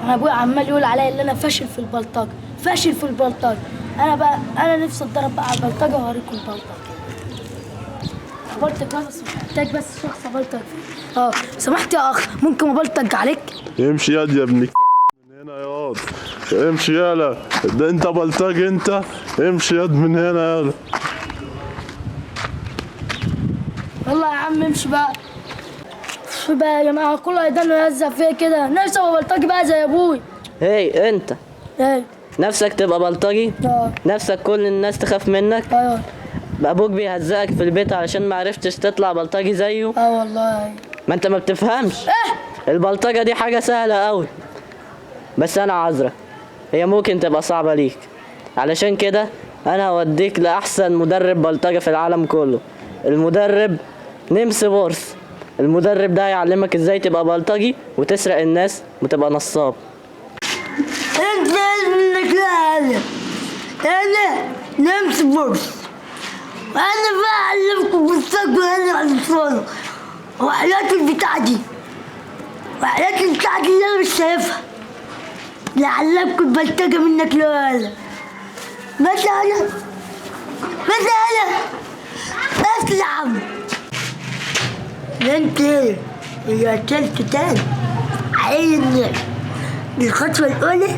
انا ابويا عمال يقول عليا ان انا فاشل في البلطجه، فاشل في البلطجه. انا بقى انا نفسي اتدرب بقى على البلطجه واوريكم البلطجه. بلطج بس محتاج بس شخص ابلطج فيه. سمحت يا اخ، ممكن ابلطج عليك؟ امشي ياد يا ابن من هنا ياض، امشي يالا، ده انت بلطجي انت، امشي ياد من هنا يالا. يلا يا عم امشي بقى. شو بقى يا جماعه، كله هيضل يهزق فيا كده، نفسي ابقى بلطجي بقى زي ابوي. هي انت ايه؟ نفسك تبقى بلطجي؟ نفسك كل الناس تخاف منك؟ ايوه. ابوك بيهزقك في البيت علشان ما عرفتش تطلع بلطجي زيه؟ والله. ما انت ما بتفهمش. البلطجه دي حاجه سهله قوي، بس انا عذرك، هي ممكن تبقى صعبه ليك. علشان كده انا هوديك لاحسن مدرب بلطجه في العالم كله، المدرب نيمس بورس. المدرب ده هيعلمك ازاي تبقى بلطجي وتسرق الناس وتبقى نصاب. انت منك لا انا نمس بورس، وانا بعلمكم بالصبر انا على الصوره وحياتي البتاع دي، وحياتي البتاع دي اللي انا مش شايفها. نعلمكم البلطجه منك لا مثلا اسلم. انت يا تلت تاني عين الخطوه الاولى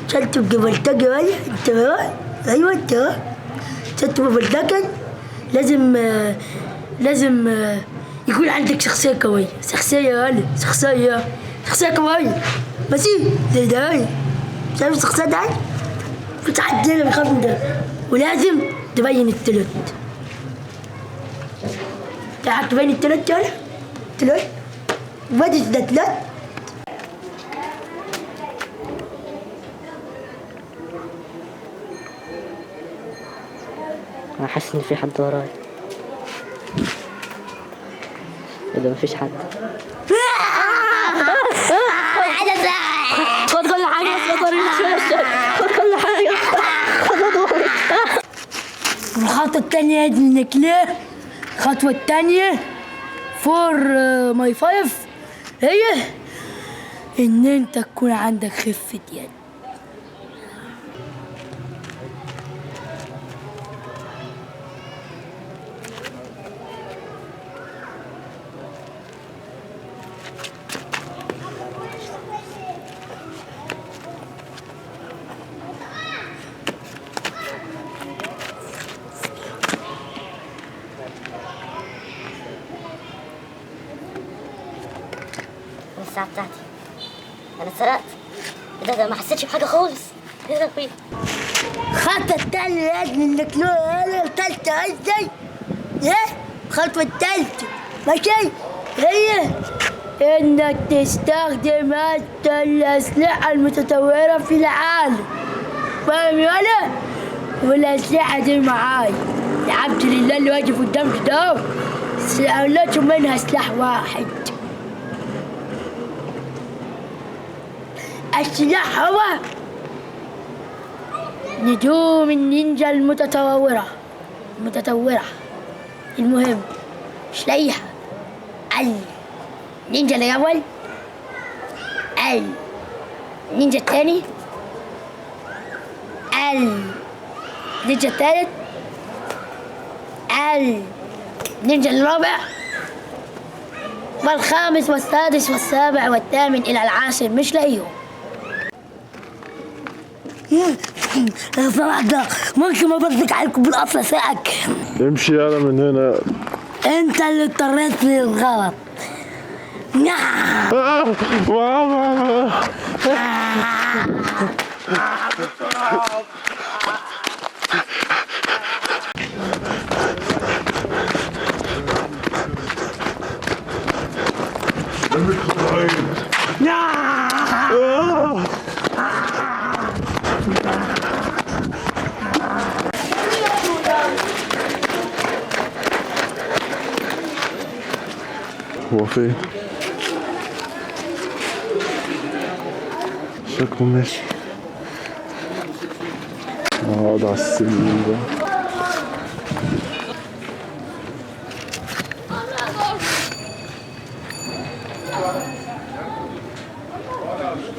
عشان تبقى بلطجي. ولا انت ايوه انت عشان تبقى بلطجي لازم يكون عندك شخصيه قويه، شخصيه قويه ماشي زي ده. شايف الشخصيه ده؟ مفيش حد هنا بيخاف من ده، ولازم تبين التلت. تعال تبين التلت يلا، تلت بدت ده تلت. انا حاسس ان في حد ورايا. ايه ده؟ مفيش حد. خد كل حاجه، خد كل حاجه. الخطوة التانية دي انك ليه؟ الخطوة التانية فور ماي 5 هي ان انت تكون عندك خفة يد. الساعة بتاعتي أنا اتسرقت. ده ما حسيتش بحاجة خالص. إيه ده فين؟ الخطوة التانية يا ابني انك له انا التالتة ازاي؟ ايه؟ الخطوة التالتة ماشي هي انك تستخدم الأسلحة المتطورة في العالم. فاهم يالا؟ والأسلحة دي معاي يا عبد لله اللي واقف قدامك ده، سألته منها سلاح واحد. السلاح هو نجوم النينجا المتطورة. المهم مش لاقيها. النينجا الأول، النينجا الثاني، النينجا الثالث، النينجا الرابع والخامس والسادس والسابع والثامن إلى العاشر مش لاقيهم. صراحة ممكن ما بردك عليكم بالقطر ساعك. امشي يالا من هنا. انت اللي اضطريت للغلط. هو فين؟ شكله ماشي. اقعد على السلم ده.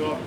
آه.